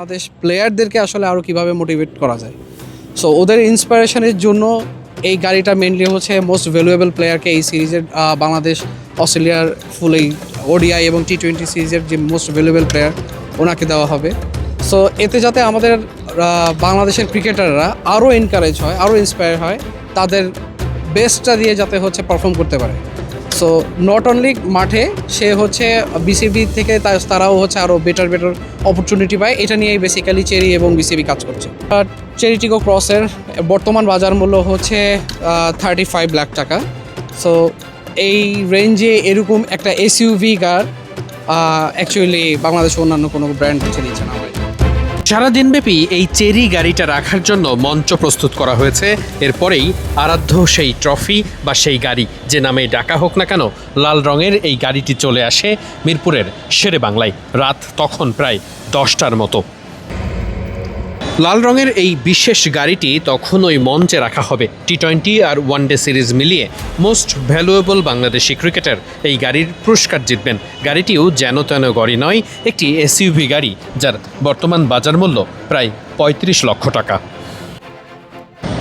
বাংলাদেশ প্লেয়ারদেরকে আসলে আরও কীভাবে মোটিভেট করা যায়। সো ওদের ইন্সপিরেশনের জন্য এই গাড়িটা মেনলি হচ্ছে মোস্ট ভ্যালুয়েবল প্লেয়ারকে এই সিরিজের বাংলাদেশ অস্ট্রেলিয়ার ফুল এই ওডিআই এবং টি-20 সিরিজের যে মোস্ট ভ্যালুয়েবল প্লেয়ার ওনাকে দেওয়া হবে। সো এতে যাতে আমাদের বাংলাদেশের ক্রিকেটাররা আরও এনকারেজ হয়, আরও ইন্সপায়ার হয়, তাদের বেস্টটা দিয়ে যাতে হচ্ছে পারফর্ম করতে পারে। সো নট অনলি মাঠে, সে হচ্ছে বিসিবি থেকে তারাও হচ্ছে আরও বেটার অপরচুনিটি পায়। এটা নিয়েই বেসিক্যালি চেরি এবং বিসিবি কাজ করছে। চেরি টিগো ক্রসের বর্তমান বাজার মূল্য হচ্ছে 35 লাখ টাকা। সো এই রেঞ্জে এরকম একটা এসইউভি কার অ্যাকচুয়ালি বাংলাদেশে অন্যান্য কোনো ব্র্যান্ড হচ্ছে দিচ্ছে না। সারাদিনব্যাপী এই চেরি গাড়িটা রাখার জন্য মঞ্চ প্রস্তুত করা হয়েছে। এরপরেই আরাধ্য সেই ট্রফি বা সেই গাড়ি যে নামে ডাকা হোক না কেন, লাল রঙের এই গাড়িটি চলে আসে মিরপুরের শেরে বাংলায়। রাত তখন প্রায় 10টার মতো। লাল রঙের এই বিশেষ গাড়িটি তখন ওই মঞ্চে রাখা হবে। টি-20 আর ওয়ানডে সিরিজ মিলিয়ে মোস্ট ভ্যালুয়েবল বাংলাদেশি ক্রিকেটার এই গাড়ির পুরস্কার জিতবেন। গাড়িটিও যেন তেন গাড়ি নয়, একটি এসইউভি গাড়ি যার বর্তমান বাজার মূল্য প্রায় 35 লক্ষ টাকা।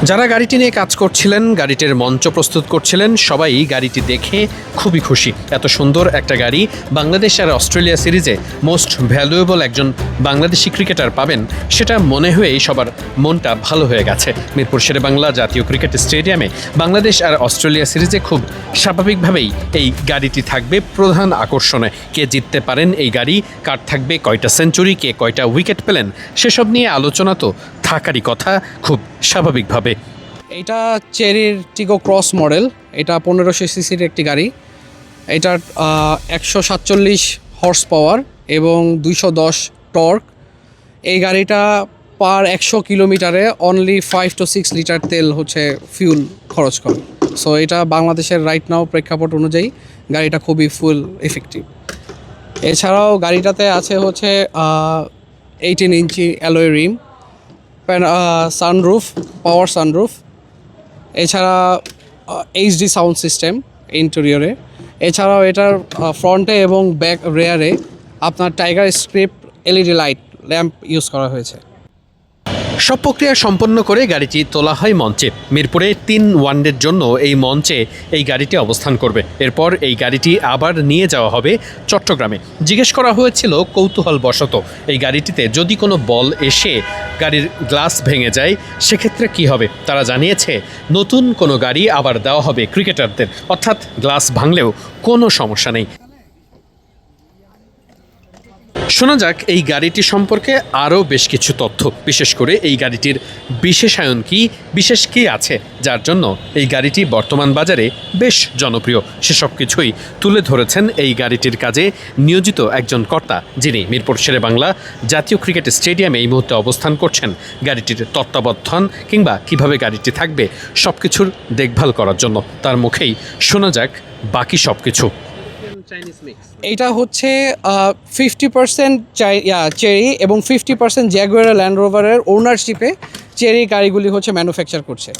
যারা গাড়িটি নিয়ে কাজ করছিলেন, গাড়িটির মঞ্চ প্রস্তুত করছিলেন, সবাই গাড়িটি দেখে খুবই খুশি। এত সুন্দর একটা গাড়ি বাংলাদেশ আর অস্ট্রেলিয়া সিরিজে মোস্ট ভ্যালুয়েবল একজন বাংলাদেশি ক্রিকেটার পাবেন, সেটা মনে হয়েই সবার মনটা ভালো হয়ে গেছে। মিরপুর শেরে বাংলা জাতীয় ক্রিকেট স্টেডিয়ামে বাংলাদেশ আর অস্ট্রেলিয়া সিরিজে খুব স্বাভাবিকভাবেই এই গাড়িটি থাকবে প্রধান আকর্ষণে। কে জিততে পারেন এই গাড়ি, কার থাকবে কয়টা সেঞ্চুরি, কে কয়টা উইকেট পেলেন, সেসব নিয়ে আলোচনা তো থাকারই কথা খুব স্বাভাবিকভাবে। এটা চেরির টিগো ক্রস মডেল। এটা 1500 সিসির একটি গাড়ি। এটার 147 হর্স পাওয়ার এবং 210 টর্ক। এই গাড়িটা পার 100 কিলোমিটারে অনলি 5 to 6 লিটার তেল হচ্ছে ফিউল খরচ করে। সো এটা বাংলাদেশের রাইট নাও প্রেক্ষাপট অনুযায়ী গাড়িটা খুবই ফুল এফেক্টিভ। এছাড়াও গাড়িটাতে আছে হচ্ছে 18 inch alloy rim, sunroof, power sunroof, এছাড়া এইচডি সাউন্ড সিস্টেম ইন্টেরিয়রে। এছাড়াও এটার ফ্রন্টে এবং ব্যাক রেয়ারে আপনার tiger script LED light lamp use করা হয়েছে। সব প্রক্রিয়া সম্পন্ন করে গাড়িটি তোলা হয় মঞ্চে। মিরপুরে 3 ওয়ানডের জন্য এই মঞ্চে এই গাড়িটি অবস্থান করবে। এরপর এই গাড়িটি আবার নিয়ে যাওয়া হবে চট্টগ্রামে। জিজ্ঞেস করা হয়েছিল কৌতূহলবশত, এই গাড়িটিতে যদি কোনো বল এসে গাড়ির গ্লাস ভেঙে যায় সেক্ষেত্রে কি হবে। তারা জানিয়েছে নতুন কোনো গাড়ি আবার দেওয়া হবে ক্রিকেটারদের, অর্থাৎ গ্লাস ভাঙলেও কোনো সমস্যা নেই। শোনা যাক এই গাড়িটি সম্পর্কে আরও বেশ কিছু তথ্য, বিশেষ করে এই গাড়িটির বিশেষায়ন কি, বিশেষ কী আছে যার জন্য এই গাড়িটি বর্তমান বাজারে বেশ জনপ্রিয়। সেসব কিছুই তুলে ধরেছেন এই গাড়িটির কাজে নিয়োজিত একজন কর্তা, যিনি মিরপুর শেরে বাংলা জাতীয় ক্রিকেট স্টেডিয়ামে এই মুহূর্তে অবস্থান করছেন গাড়িটির তত্ত্বাবধান কিংবা কিভাবে গাড়িটি থাকবে সব কিছুর দেখভাল করার জন্য। তার মুখেই শোনা যাক বাকি সব কিছু। এইটা হচ্ছে 50% চেরি এবং 50% জ্যাগুয়ার ল্যান্ড রোভারের ওনারশিপে চেরি গাড়িগুলি হচ্ছে ম্যানুফ্যাকচার করছে।